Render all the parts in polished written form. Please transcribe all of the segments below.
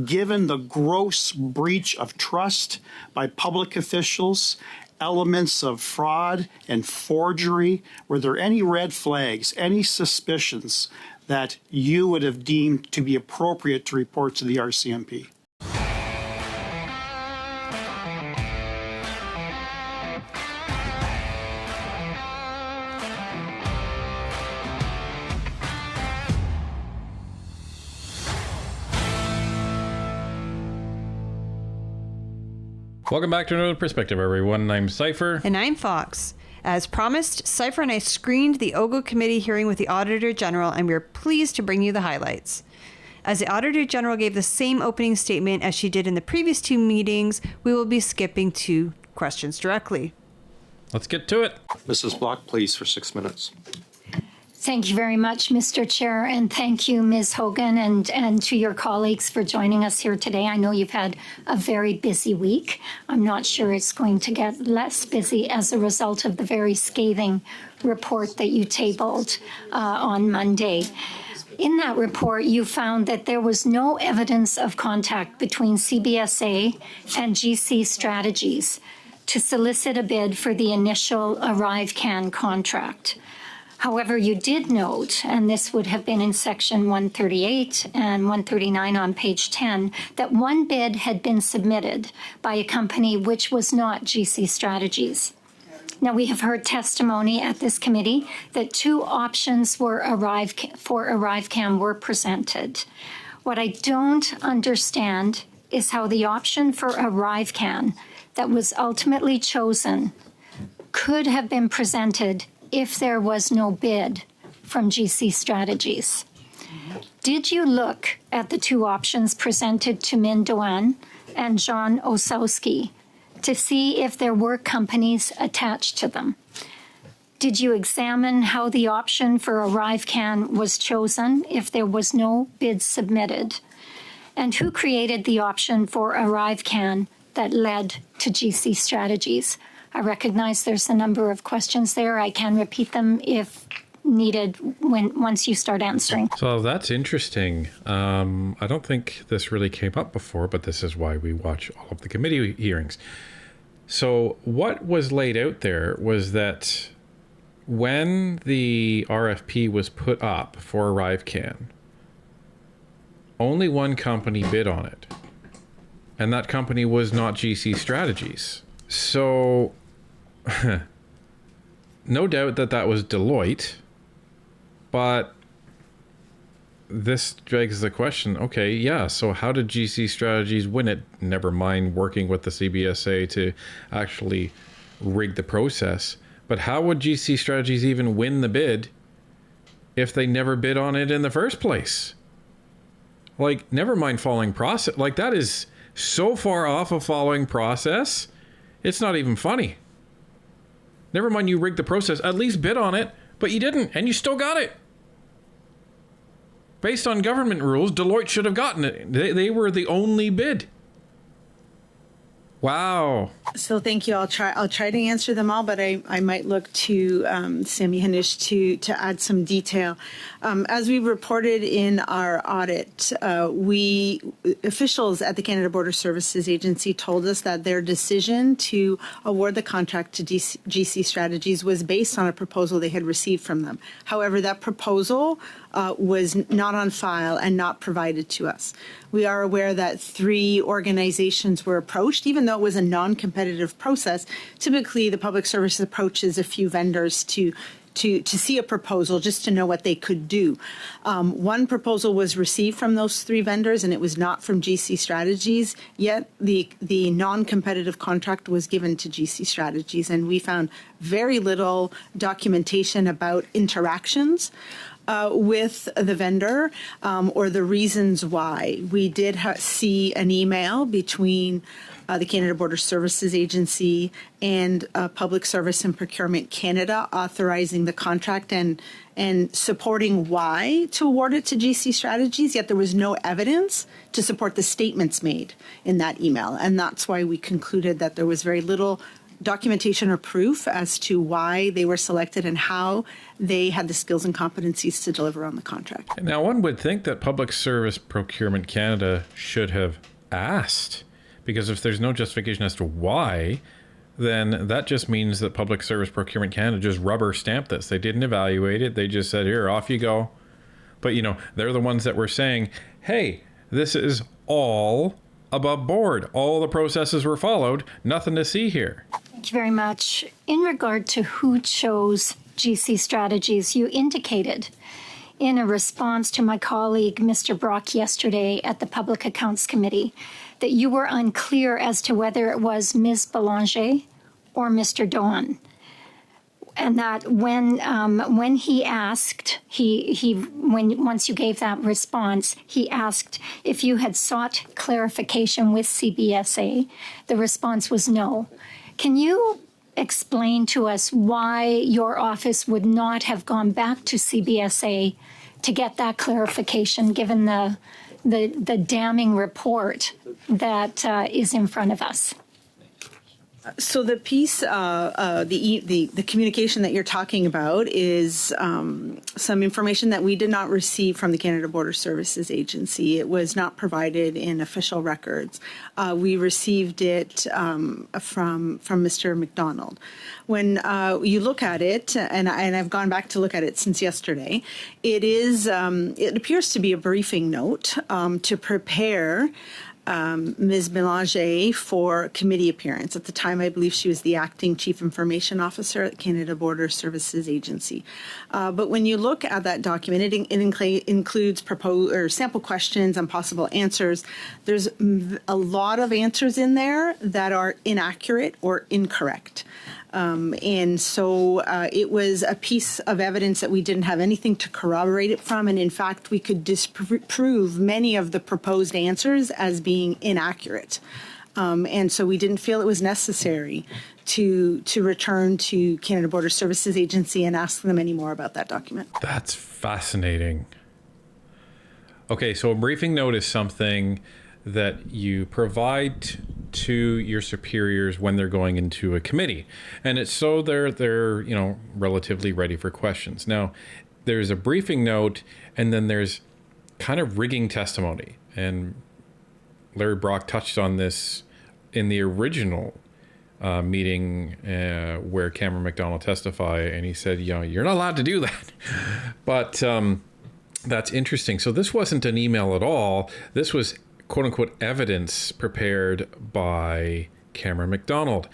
given the gross breach of trust by public officials, elements of fraud and forgery, were there any red flags, any suspicions that you would have deemed to be appropriate to report to the RCMP? Welcome back to Another Perspective, everyone. I'm Cypher. And I'm Fox. As promised, Cypher and I screened the OGO committee hearing with the Auditor General, and we are pleased to bring you the highlights. As the Auditor General gave the same opening statement as she did in the previous two meetings, we will be skipping to questions directly. Let's get to it. Mrs. Block, please, for 6 minutes. Thank you very much, Mr. Chair, and thank you, Ms. Hogan, and to your colleagues for joining us here today. I know you've had a very busy week. I'm not sure it's going to get less busy as a result of the very scathing report that you tabled on Monday. In that report, you found that there was no evidence of contact between CBSA and GC Strategies to solicit a bid for the initial ArriveCan contract. However, you did note, and this would have been in section 138 and 139 on page 10, that one bid had been submitted by a company which was not GC Strategies. Now, we have heard testimony at this committee that two options for ArriveCan were presented. What I don't understand is how the option for ArriveCan that was ultimately chosen could have been presented if there was no bid from GC Strategies. Did you look at the two options presented to Min Doan and John Osowski to see if there were companies attached to them? Did you examine how the option for ArriveCan was chosen if there was no bid submitted? And who created the option for ArriveCan that led to GC Strategies? I recognize there's a number of questions there. I can repeat them if needed once you start answering. So that's interesting. I don't think this really came up before, but this is why we watch all of the committee hearings. So what was laid out there was that when the RFP was put up for ArriveCan, only one company bid on it. And that company was not GC Strategies. So no doubt that was Deloitte, but this begs the question, okay, yeah, so how did GC Strategies win it? Never mind working with the CBSA to actually rig the process. But how would GC Strategies even win the bid if they never bid on it in the first place? Like, never mind following process. Like, that is so far off of following process, it's not even funny. Never mind you rigged the process, at least bid on it, but you didn't, and you still got it. Based on government rules, Deloitte should have gotten it. They were the only bid. Wow. So thank you. I'll try to answer them all, but I might look to Sammy Hanish to add some detail. As we reported in our audit, officials at the Canada Border Services Agency told us that their decision to award the contract to GC Strategies was based on a proposal they had received from them. However, that proposal was not on file and not provided to us. We are aware that 3 organizations were approached, even though it was a non-competitive process. Typically, the public service approaches a few vendors to see a proposal just to know what they could do. One proposal was received from those 3 vendors, and it was not from GC Strategies, yet the non-competitive contract was given to GC Strategies, and we found very little documentation about interactions with the vendor or the reasons why. We did see an email between the Canada Border Services Agency and Public Service and Procurement Canada authorizing the contract and supporting why to award it to GC Strategies, yet there was no evidence to support the statements made in that email. And that's why we concluded that there was very little documentation or proof as to why they were selected and how they had the skills and competencies to deliver on the contract. Now, one would think that Public Service Procurement Canada should have asked, because if there's no justification as to why, then that just means that Public Service Procurement Canada just rubber stamped this. They didn't evaluate it. They just said, here, off you go. But, they're the ones that were saying, hey, this is all above board. All the processes were followed. Nothing to see here. Thank you very much. In regard to who chose GC Strategies, you indicated in a response to my colleague, Mr. Brock, yesterday at the Public Accounts Committee, that you were unclear as to whether it was Ms. Belanger or Mr. Doan. And that when he asked, once you gave that response, he asked if you had sought clarification with CBSA. The response was no. Can you explain to us why your office would not have gone back to CBSA to get that clarification, given the damning report that is in front of us? So the piece, the communication that you're talking about is some information that we did not receive from the Canada Border Services Agency. It was not provided in official records. We received it from Mr. McDonald. When you look at it, and I've gone back to look at it since yesterday, it appears to be a briefing note to prepare Ms. Belanger for committee appearance. At the time, I believe she was the acting chief information officer at Canada Border Services Agency. But when you look at that document, it includes sample questions and possible answers. There's a lot of answers in there that are inaccurate or incorrect. And so it was a piece of evidence that we didn't have anything to corroborate it from. And in fact, we could disprove many of the proposed answers as being inaccurate. And so we didn't feel it was necessary to return to Canada Border Services Agency and ask them any more about that document. That's fascinating. Okay, so a briefing note is something that you provide to your superiors when they're going into a committee, and it's so they're relatively ready for questions. Now, there's a briefing note, and then there's kind of rigging testimony, and Larry Brock touched on this in the original meeting where Cameron McDonald testified, and he said, you're not allowed to do that. But that's interesting. So this wasn't an email at all. This was quote unquote evidence prepared by Cameron McDonald.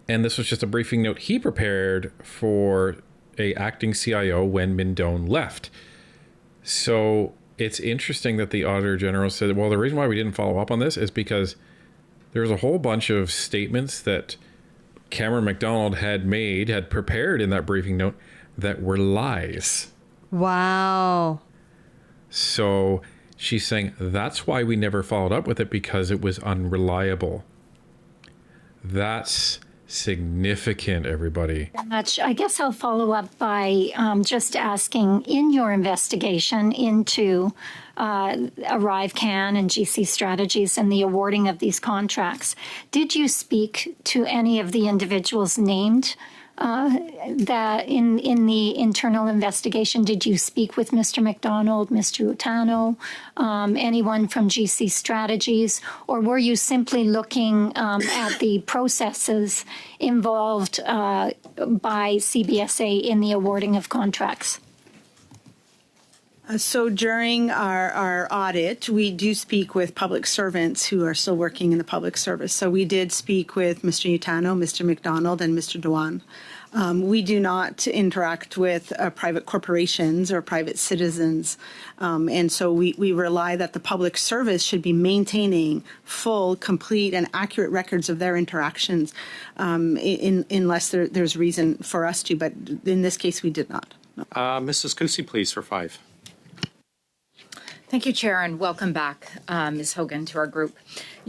And this was just a briefing note he prepared for a acting CIO when Mindone left. So it's interesting that the Auditor General said, well, the reason why we didn't follow up on this is because there's a whole bunch of statements that Cameron McDonald had prepared in that briefing note that were lies. Wow. So she's saying that's why we never followed up with it, because it was unreliable. That's significant, everybody. Much. I guess I'll follow up by just asking, in your investigation into ArriveCan and GC Strategies and the awarding of these contracts, did you speak to any of the individuals named that in the internal investigation? Did you speak with Mr. McDonald, Mr. Utano, anyone from GC Strategies, or were you simply looking at the processes involved by CBSA in the awarding of contracts? So during our audit, we do speak with public servants who are still working in the public service. So we did speak with Mr. Utano, Mr. McDonald, and Mr. Dewan. We do not interact with private corporations or private citizens. And so we rely that the public service should be maintaining full, complete, and accurate records of their interactions unless there's reason for us to. But in this case, we did not. No. Mrs. Kusi, please, for 5. Thank you, Chair, and welcome back, Ms. Hogan, to our group.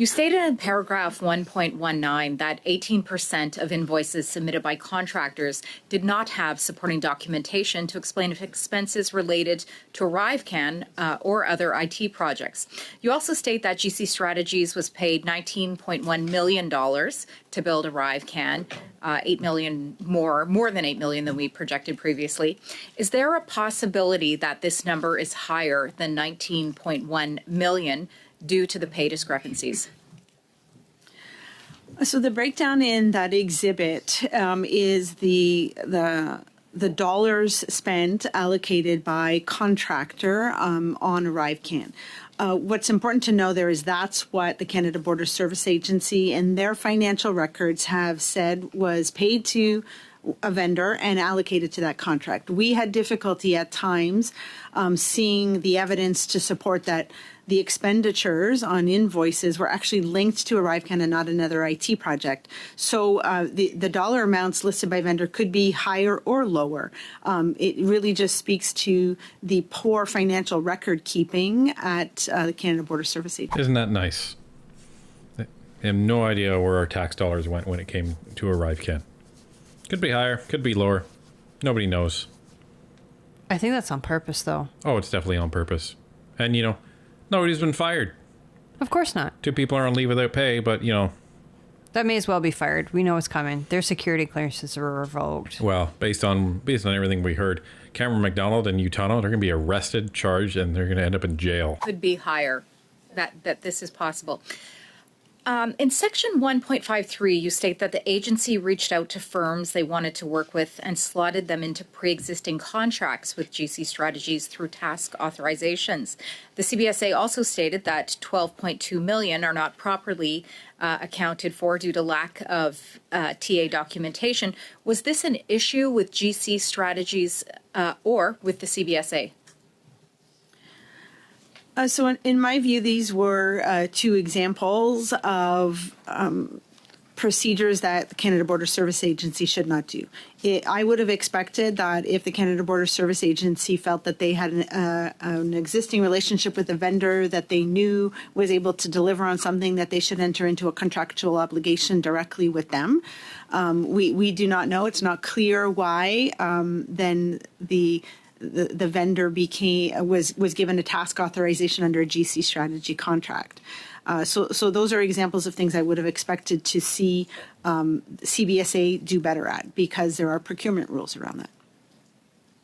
You stated in paragraph 1.19 that 18% of invoices submitted by contractors did not have supporting documentation to explain if expenses related to ArriveCan or other IT projects. You also state that GC Strategies was paid $19.1 million to build ArriveCan, $8 million more than $8 million than we projected previously. Is there a possibility that this number is higher than $19.1 million due to the pay discrepancies? So the breakdown in that exhibit is the dollars spent allocated by contractor on ArriveCan. What's important to know there is that's what the Canada Border Service Agency and their financial records have said was paid to a vendor and allocated to that contract. We had difficulty at times seeing the evidence to support that the expenditures on invoices were actually linked to ArriveCan and not another IT project. So the dollar amounts listed by vendor could be higher or lower. It really just speaks to the poor financial record keeping at the Canada Border Service Agency. Isn't that nice? I have no idea where our tax dollars went when it came to ArriveCan. Could be higher, could be lower. Nobody knows. I think that's on purpose, though. Oh, it's definitely on purpose. And, you know, nobody's been fired. Of course not. 2 people are on leave without pay, but, you know. That may as well be fired. We know it's coming. Their security clearances were revoked. Well, based on everything we heard, Cameron McDonald and Utano, they're going to be arrested, charged, and they're going to end up in jail. Could be higher, that this is possible. In section 1.53, you state that the agency reached out to firms they wanted to work with and slotted them into pre-existing contracts with GC Strategies through task authorizations. The CBSA also stated that $12.2 million are not properly accounted for due to lack of TA documentation. Was this an issue with GC Strategies or with the CBSA? So in my view, these were 2 examples of procedures that the Canada Border Service Agency should not do. I would have expected that if the Canada Border Service Agency felt that they had an existing relationship with a vendor that they knew was able to deliver on something, that they should enter into a contractual obligation directly with them. We do not know. It's not clear why then the vendor was given a task authorization under a GC strategy contract. So those are examples of things I would have expected to see CBSA do better at, because there are procurement rules around that.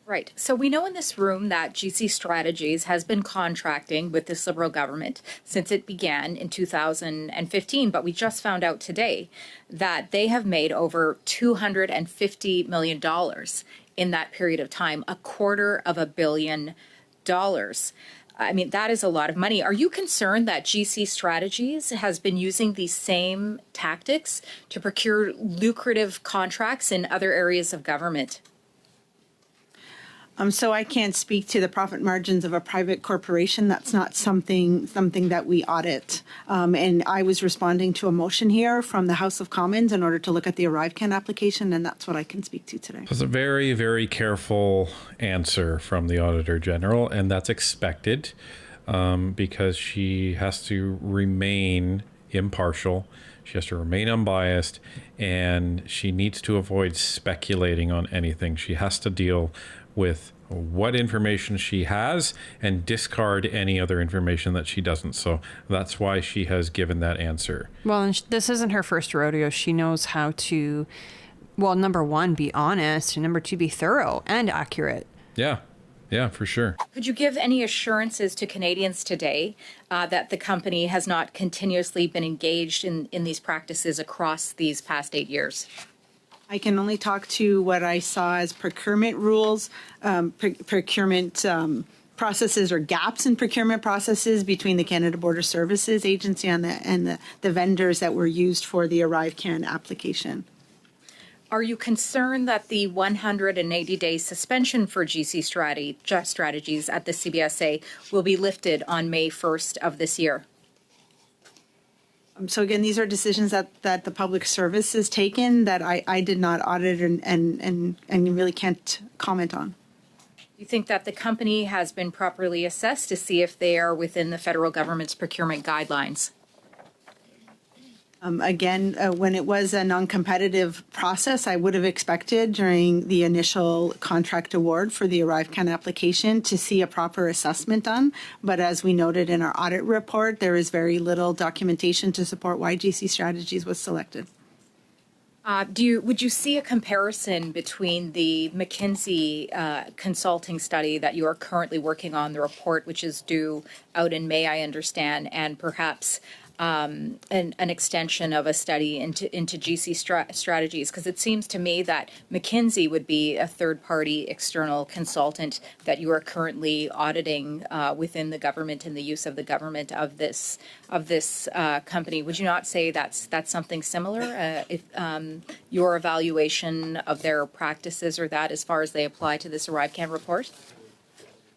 Right. So we know in this room that GC Strategies has been contracting with this Liberal government since it began in 2015, but we just found out today that they have made over $250 million in that period of time, $250 million. I mean, that is a lot of money. Are you concerned that GC Strategies has been using these same tactics to procure lucrative contracts in other areas of government? So I can't speak to the profit margins of a private corporation. That's not something that we audit. And I was responding to a motion here from the House of Commons in order to look at the ArriveCan application, and that's what I can speak to today. It's a very, very careful answer from the Auditor General, and that's expected because she has to remain impartial. She has to remain unbiased, and she needs to avoid speculating on anything. She has to deal with what information she has and discard any other information that she doesn't. So that's why she has given that answer. Well, and this isn't her first rodeo. She knows how to, well, number one, be honest, and number two, be thorough and accurate. Yeah, for sure. Could you give any assurances to Canadians today that the company has not continuously been engaged in these practices across these past 8 years? I can only talk to what I saw as procurement rules, procurement processes or gaps in procurement processes between the Canada Border Services Agency and the vendors that were used for the ArriveCan application. Are you concerned that the 180-day suspension for GC strategies at the CBSA will be lifted on May 1st of this year? So again, these are decisions that the public service has taken that I did not audit and really can't comment on. You think that the company has been properly assessed to see if they are within the federal government's procurement guidelines? Again, when it was a non-competitive process, I would have expected during the initial contract award for the ArriveCan application to see a proper assessment done. But as we noted in our audit report, there is very little documentation to support why GC Strategies was selected. Would you see a comparison between the McKinsey consulting study that you are currently working on, the report which is due out in May, I understand, and perhaps an extension of a study into GC strategies? Because it seems to me that McKinsey would be a third-party external consultant that you are currently auditing within the government and the use of the government of this company. Would you not say that's something similar? If your evaluation of their practices or that as far as they apply to this ArriveCan report?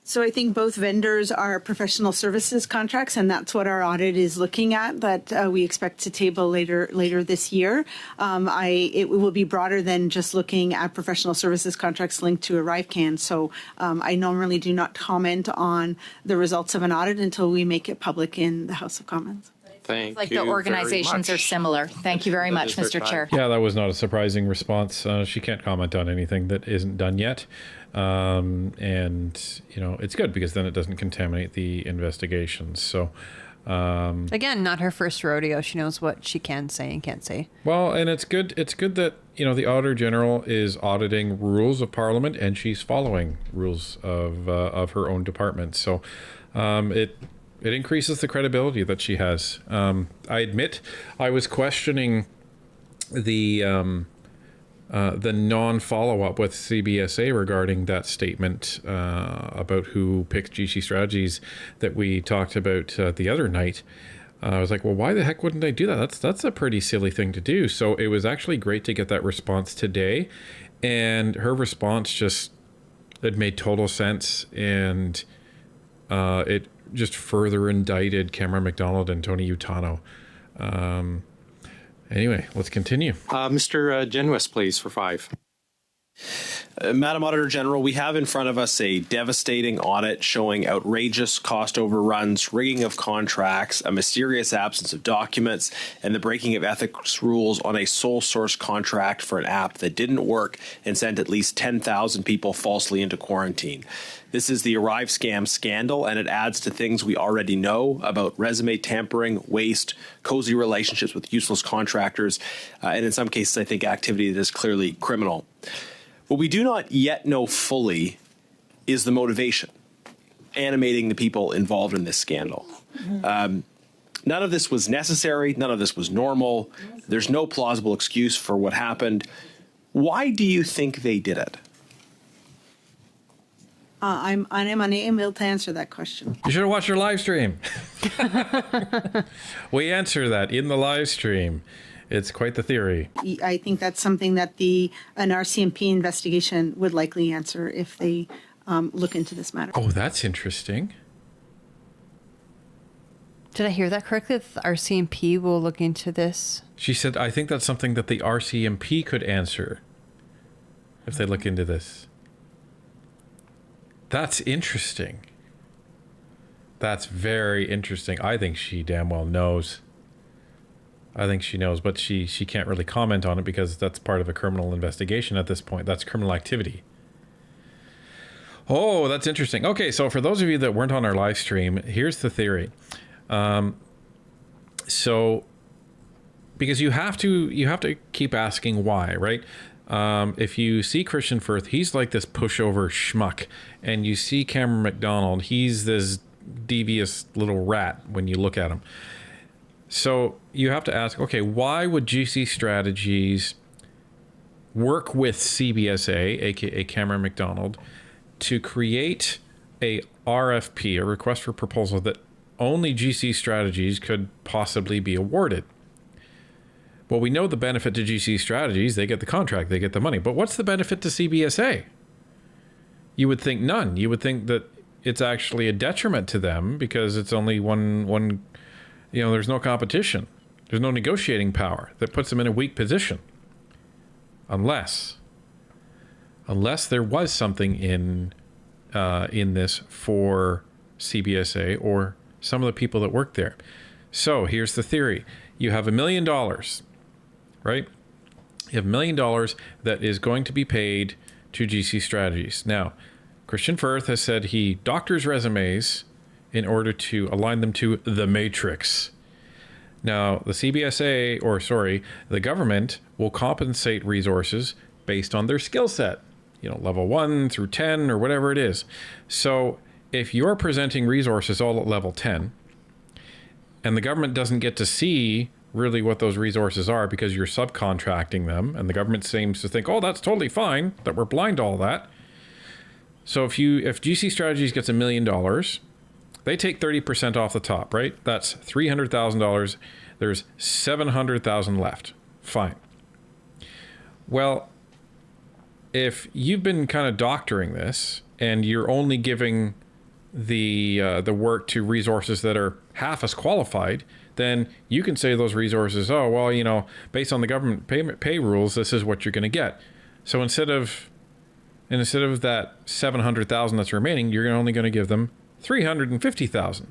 So I think both vendors are professional services contracts, and that's what our audit is looking at, that we expect to table later this year. It will be broader than just looking at professional services contracts linked to ArriveCan. So I normally do not comment on the results of an audit until we make it public in the House of Commons. Thank Like you the organizations very are much. similar. Thank you very That much, is their Mr. time. Chair. Yeah, that was not a surprising response. She can't comment on anything that isn't done yet. And, you know, it's good because then it doesn't contaminate the investigations. So, Again, not her first rodeo. She knows what she can say and can't say. well, and it's good that, you know, the Auditor General is auditing rules of Parliament and she's following rules of her own department. So, it increases the credibility that she has. I admit I was questioning the non-follow-up with CBSA regarding that statement about who picked GC Strategies that we talked about the other night. I was like, well, why the heck wouldn't they do that? That's a pretty silly thing to do. So it was actually great to get that response today. And her response it made total sense. And it just further indicted Cameron McDonald and Tony Utano. Anyway, let's continue. Mr. Genuis, please, for 5. Madam Auditor General, we have in front of us a devastating audit showing outrageous cost overruns, rigging of contracts, a mysterious absence of documents, and the breaking of ethics rules on a sole source contract for an app that didn't work and sent at least 10,000 people falsely into quarantine. This is the ArriveCan scandal, and it adds to things we already know about resume tampering, waste, cozy relationships with useless contractors, and in some cases, I think activity that is clearly criminal. What we do not yet know fully is the motivation animating the people involved in this scandal. None of this was necessary. None of this was normal. There's no plausible excuse for what happened. Why do you think they did it? I'm unable to answer that question. You should have watched your live stream. We answer that in the live stream. It's quite the theory. I think that's something that an RCMP investigation would likely answer if they look into this matter. Oh, that's interesting. Did I hear that correctly? That the RCMP will look into this? She said, I think that's something that the RCMP could answer if they look into this. That's interesting. That's very interesting. I think she damn well knows. I think she knows, but she can't really comment on it because that's part of a criminal investigation at this point. That's criminal activity. Oh, that's interesting. Okay, so for those of you that weren't on our live stream, here's the theory. So, because you have to keep asking why, right? If you see Christian Firth, he's like this pushover schmuck, and you see Cameron McDonald, he's this devious little rat when you look at him. So you have to ask, okay, why would GC Strategies work with CBSA, aka Cameron McDonald, to create a RFP, a request for proposal that only GC Strategies could possibly be awarded? Well, we know the benefit to GC Strategies, they get the contract, they get the money. But what's the benefit to CBSA? You would think none. You would think that it's actually a detriment to them because it's only one there's no competition. There's no negotiating power that puts them in a weak position. Unless there was something in this for CBSA or some of the people that work there. So here's the theory. You have $1 million, right? You have $1 million that is going to be paid to GC Strategies. Now, Christian Firth has said he doctors resumes in order to align them to the matrix. Now, the the government will compensate resources based on their skill set, level 1 through 10 or whatever it is. So if you're presenting resources all at level 10 and the government doesn't get to see really what those resources are because you're subcontracting them, and the government seems to think, oh, that's totally fine, that we're blind to all that. So if GC Strategies gets $1 million, they take 30% off the top, right? That's $300,000. There's $700,000 left. Fine. Well, if you've been kind of doctoring this and you're only giving the work to resources that are half as qualified, then you can say those resources, oh, well, based on the government pay rules, this is what you're going to get. So instead of that $700,000 that's remaining, you're only going to give them $350,000.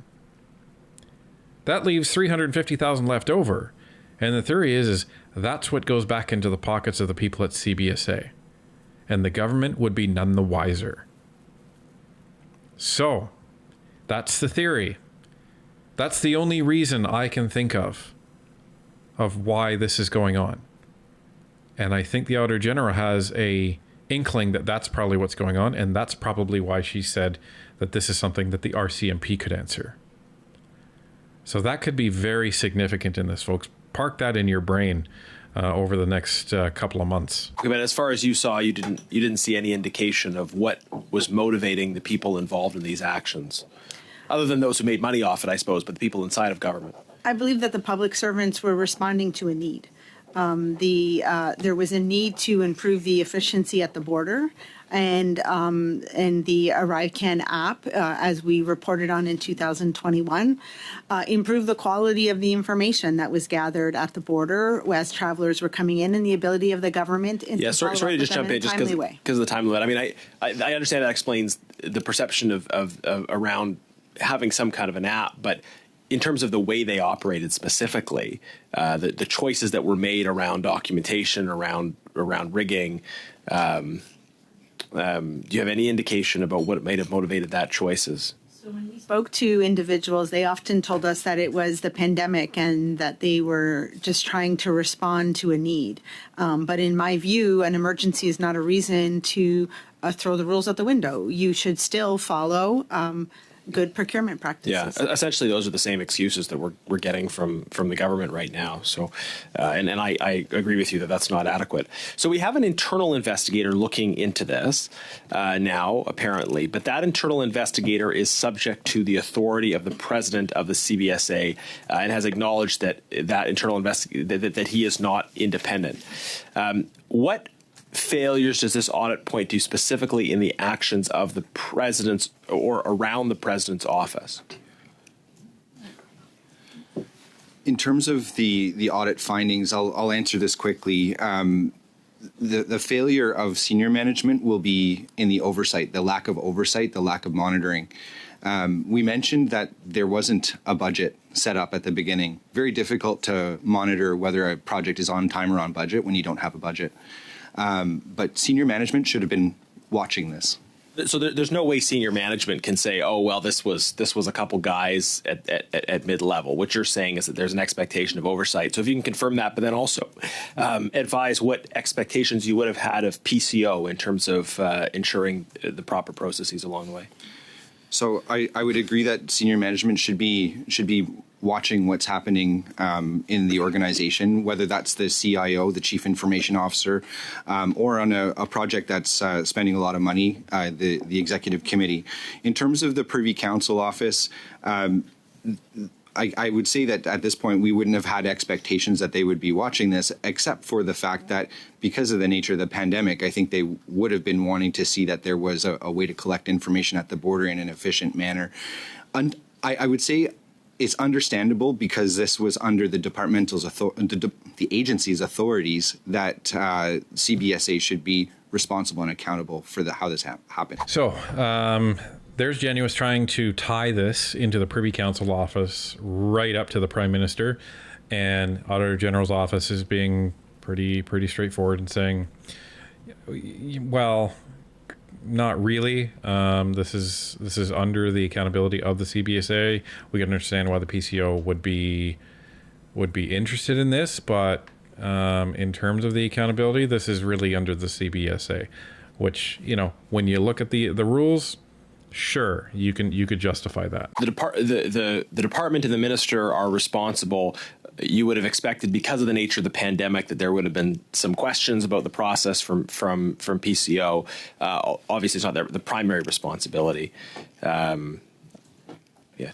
That leaves $350,000 left over. And the theory is that's what goes back into the pockets of the people at CBSA. And the government would be none the wiser. So, that's the theory. That's the only reason I can think of why this is going on. And I think the Auditor General has a inkling that that's probably what's going on, and that's probably why she said that this is something that the RCMP could answer. So that could be very significant in this, folks. Park that in your brain over the next couple of months. Okay, but as far as you saw, you didn't see any indication of what was motivating the people involved in these actions, other than those who made money off it, I suppose, but the people inside of government. I believe that the public servants were responding to a need. There was a need to improve the efficiency at the border, and the ArriveCan app, as we reported on in 2021, improve the quality of the information that was gathered at the border as travelers were coming in, and the ability of the government. Sorry to just jump in, just because of the time limit. I mean, I understand that explains the perception of around having some kind of an app, but in terms of the way they operated specifically, the choices that were made around documentation, around rigging, do you have any indication about what might have motivated that choices? So when we spoke to individuals, they often told us that it was the pandemic and that they were just trying to respond to a need. But in my view, an emergency is not a reason to throw the rules out the window. You should still follow good procurement practices. Yeah, essentially those are the same excuses that we're getting from the government right now. So, and I agree with you that that's not adequate. So we have an internal investigator looking into this now, apparently, but that internal investigator is subject to the authority of the president of the CBSA and has acknowledged that internal investigator that he is not independent. What failures does this audit point to specifically in the actions of the president's or around the president's office? In terms of the audit findings, I'll answer this quickly. The failure of senior management will be in the oversight, the lack of oversight, the lack of monitoring. We mentioned that there wasn't a budget set up at the beginning. Very difficult to monitor whether a project is on time or on budget when you don't have a budget. But senior management should have been watching this. So there's no way senior management can say, oh, well, this was a couple guys at mid-level. What you're saying is that there's an expectation of oversight. So if you can confirm that, but then also advise what expectations you would have had of PCO in terms of ensuring the proper processes along the way. So I would agree that senior management should be watching what's happening in the organization, whether that's the CIO, the Chief Information Officer, or on a project that's spending a lot of money, the Executive Committee. In terms of the Privy Council Office, I would say that at this point we wouldn't have had expectations that they would be watching this, except for the fact that because of the nature of the pandemic, I think they would have been wanting to see that there was a way to collect information at the border in an efficient manner. And I would say it's understandable because this was under the the agency's authorities that CBSA should be responsible and accountable for how this happened. So there's Genuous trying to tie this into the Privy Council office right up to the Prime Minister, and Auditor General's office is being pretty straightforward and saying, well, not really. This is under the accountability of the CBSA. We can understand why the PCO would be interested in this, but in terms of the accountability, this is really under the CBSA. Which, you know, when you look at the rules, sure, you could justify that. The department and the minister are responsible. You would have expected, because of the nature of the pandemic, that there would have been some questions about the process from PCO. Obviously, it's not the primary responsibility.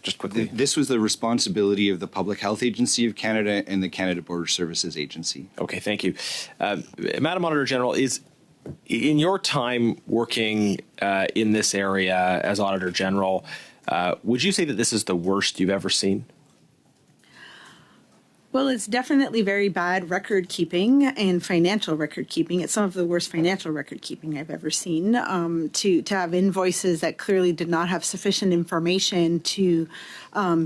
Just quickly. This was the responsibility of the Public Health Agency of Canada and the Canada Border Services Agency. Okay, thank you. Madam Auditor General, in your time working in this area as Auditor General, would you say that this is the worst you've ever seen? Well, it's definitely very bad record keeping and financial record keeping. It's some of the worst financial record keeping I've ever seen. To have invoices that clearly did not have sufficient information to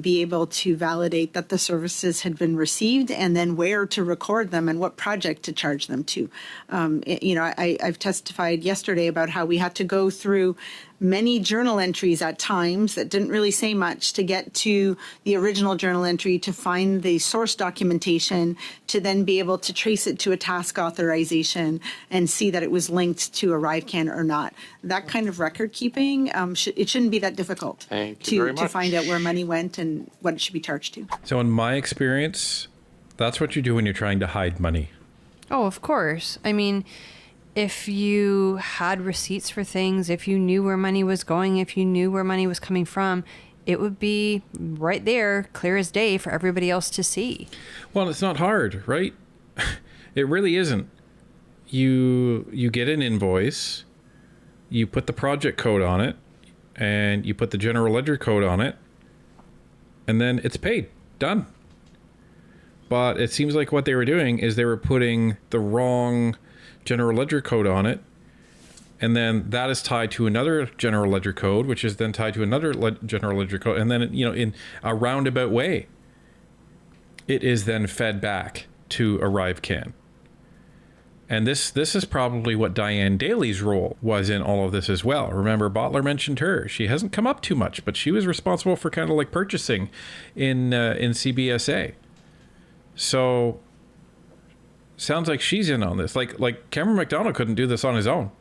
be able to validate that the services had been received, and then where to record them and what project to charge them to. I've testified yesterday about how we had to go through many journal entries at times that didn't really say much to get to the original journal entry, to find the source documentation, to then be able to trace it to a task authorization and see that it was linked to ArriveCan or not. That kind of record keeping, it shouldn't be that difficult to find out where money went and what it should be charged to. So in my experience, that's what you do when you're trying to hide money. Oh, of course. I mean, if you had receipts for things, if you knew where money was going, if you knew where money was coming from, it would be right there, clear as day, for everybody else to see. Well, it's not hard, right? It really isn't. You get an invoice, you put the project code on it, and you put the general ledger code on it, and then it's paid. Done. But it seems like what they were doing is they were putting the wrong general ledger code on it, and then that is tied to another general ledger code, which is then tied to another general ledger code, and then in a roundabout way, it is then fed back to ArriveCan. And this is probably what Diane Daly's role was in all of this as well. Remember, Bottler mentioned her. She hasn't come up too much, but she was responsible for kind of like purchasing in CBSA. So sounds like she's in on this. Like Cameron McDonald couldn't do this on his own.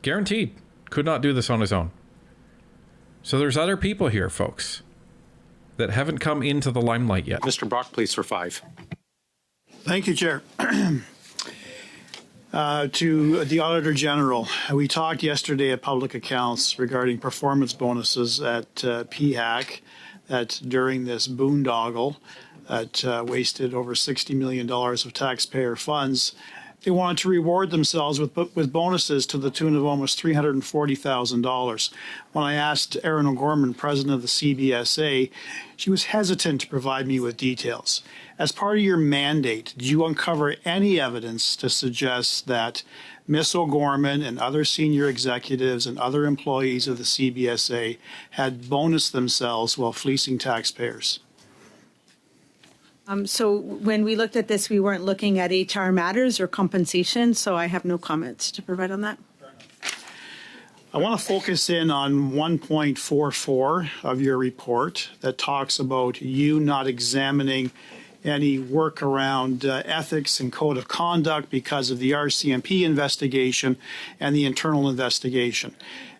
Guaranteed. Could not do this on his own. So there's other people here, folks, that haven't come into the limelight yet. Mr. Brock, please, for 5. Thank you, Chair. To the Auditor General, we talked yesterday at Public Accounts regarding performance bonuses at PHAC, that during this boondoggle that wasted over $60 million of taxpayer funds, they wanted to reward themselves with bonuses to the tune of almost $340,000. When I asked Erin O'Gorman, president of the CBSA, she was hesitant to provide me with details. As part of your mandate, did you uncover any evidence to suggest that Ms. O'Gorman and other senior executives and other employees of the CBSA had bonused themselves while fleecing taxpayers? So when we looked at this, we weren't looking at HR matters or compensation, so I have no comments to provide on that. I want to focus in on 1.44 of your report that talks about you not examining any work around ethics and code of conduct because of the RCMP investigation and the internal investigation.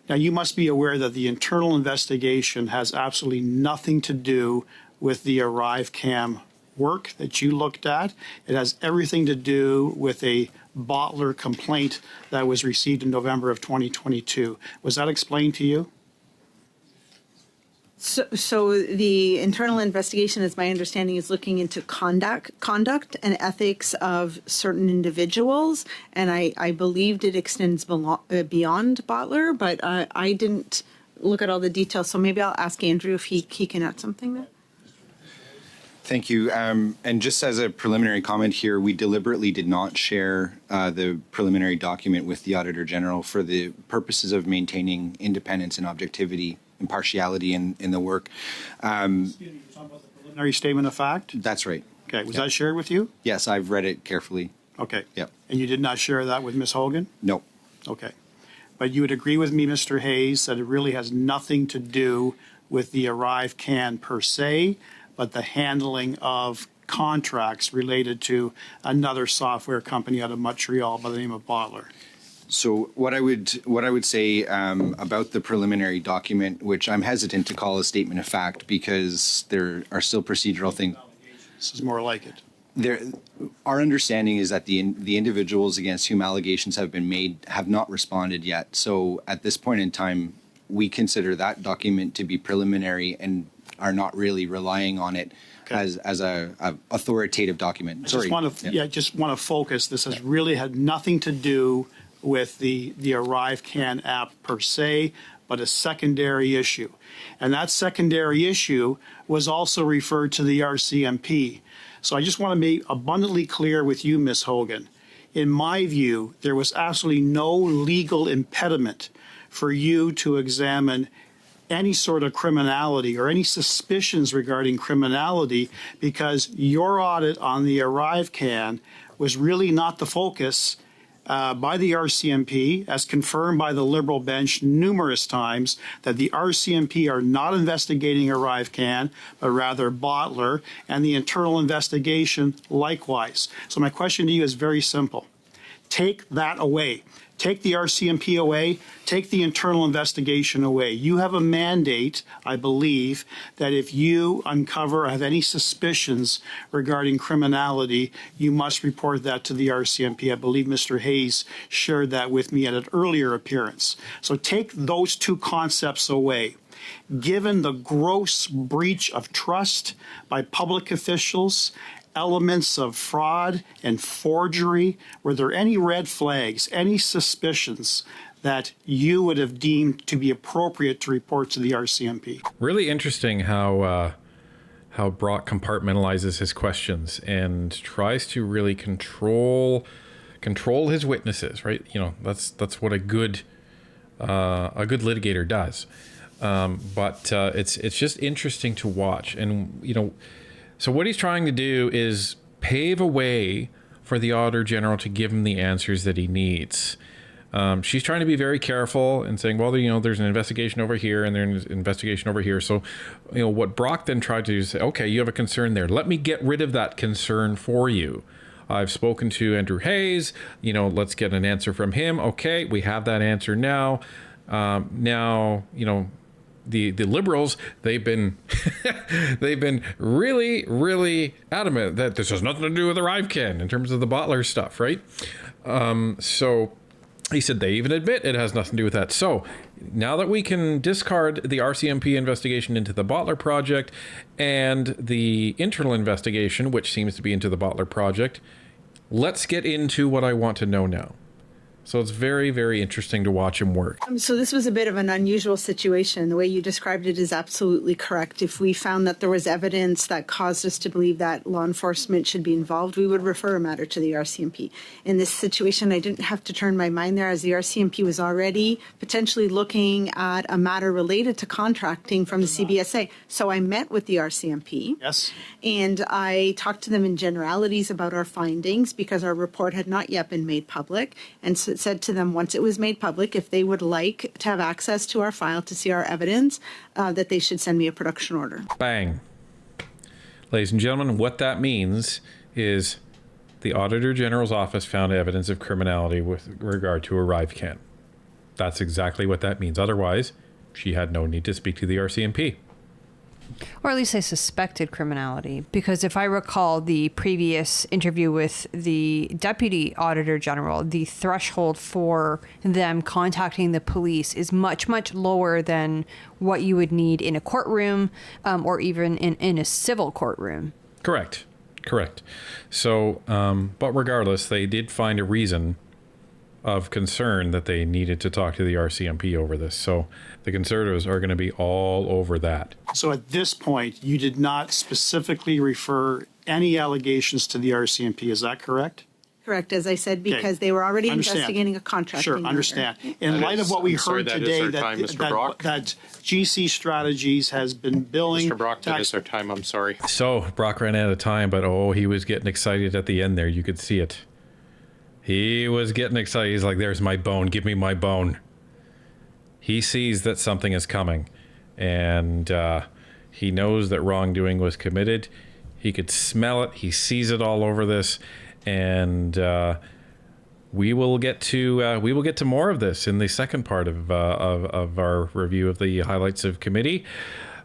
Now, you must be aware that the internal investigation has absolutely nothing to do with the ArriveCan work that you looked at. It has everything to do with a Bottler complaint that was received in November of 2022. Was that explained to you? So the internal investigation, as my understanding, is looking into conduct and ethics of certain individuals, and I believed it extends beyond Bottler, but I didn't look at all the details, so maybe I'll ask Andrew if he can add something there. Thank you. And just as a preliminary comment here, we deliberately did not share the preliminary document with the Auditor General for the purposes of maintaining independence and objectivity, impartiality in the work. Excuse me, you're talking about the preliminary statement of fact? That's right. Okay, was that shared with you? Yes, I've read it carefully. Okay. Yep. And you did not share that with Ms. Hogan? No. Okay. But you would agree with me, Mr. Hayes, that it really has nothing to do with the ArriveCan per se, but the handling of contracts related to another software company out of Montreal by the name of Bottler. So what I would say about the preliminary document, which I'm hesitant to call a statement of fact because there are still procedural things. This is more like it. Our understanding is that the individuals against whom allegations have been made have not responded yet. So at this point in time, we consider that document to be preliminary and are not really relying on it as a authoritative document. Just want to focus. This has really had nothing to do with the ArriveCan app per se, but a secondary issue. And that secondary issue was also referred to the RCMP. So I just want to be abundantly clear with you, Ms. Hogan. In my view, there was absolutely no legal impediment for you to examine any sort of criminality or any suspicions regarding criminality because your audit on the ArriveCan was really not the focus by the RCMP, as confirmed by the Liberal bench numerous times, that the RCMP are not investigating ArriveCan, but rather Bottler, and the internal investigation likewise. So my question to you is very simple. Take that away. Take the RCMP away, take the internal investigation away. You have a mandate, I believe, that if you uncover or have any suspicions regarding criminality, you must report that to the RCMP. I believe Mr. Hayes shared that with me at an earlier appearance. So take those two concepts away. Given the gross breach of trust by public officials, elements of fraud and forgery, were there any red flags, any suspicions that you would have deemed to be appropriate to report to the RCMP? Really interesting how Brock compartmentalizes his questions and tries to really control his witnesses, right? You know, that's what a good litigator does. But it's just interesting to watch. And, you know, so what he's trying to do is pave a way for the Auditor General to give him the answers that he needs. She's trying to be very careful and saying, well, you know, there's an investigation over here and there's an investigation over here. So, you know, what Brock then tried to do is say, okay, you have a concern there. Let me get rid of that concern for you. I've spoken to Andrew Hayes. You know, let's get an answer from him. Okay, we have that answer now. Now, you know, the Liberals, they've been really, really adamant that this has nothing to do with ArriveCan in terms of the Bottler stuff, right? So he said they even admit it has nothing to do with that. So now that we can discard the RCMP investigation into the Bottler project and the internal investigation, which seems to be into the Bottler project, let's get into what I want to know now. So it's very, very interesting to watch him work. So this was a bit of an unusual situation. The way you described it is absolutely correct. If we found that there was evidence that caused us to believe that law enforcement should be involved, we would refer a matter to the RCMP. In this situation, I didn't have to turn my mind there, as the RCMP was already potentially looking at a matter related to contracting from the CBSA. So I met with the RCMP. Yes. And I talked to them in generalities about our findings because our report had not yet been made public, and so said to them once it was made public, if they would like to have access to our file to see our evidence, that they should send me a production order. Bang. Ladies and gentlemen, what that means is the Auditor General's office found evidence of criminality with regard to ArriveCan. That's exactly what that means. Otherwise, she had no need to speak to the RCMP. Or at least I suspected criminality, because if I recall the previous interview with the Deputy Auditor General, the threshold for them contacting the police is much, much lower than what you would need in a courtroom or even in a civil courtroom. Correct. So, but regardless, they did find a reason of concern that they needed to talk to the RCMP over this. So the Conservatives are going to be all over that. So at this point, you did not specifically refer any allegations to the RCMP. Is that correct? Correct, as I said, because they were already Understand. investigating a contracting Sure, matter. understand. In light of what we I'm sorry, heard that is today, our time, Mr. Brock. that GC Strategies has been billing Mr. Brock, that is our time. I'm sorry. So Brock ran out of time, but oh, he was getting excited at the end there. You could see it. He was getting excited. He's like, there's my bone. Give me my bone. He sees that something is coming, and he knows that wrongdoing was committed. He could smell it. He sees it all over this, and we will get to more of this in the second part of our review of the highlights of committee.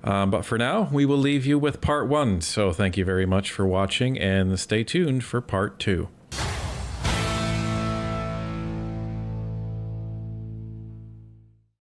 But for now, we will leave you with part 1. So thank you very much for watching, and stay tuned for part 2.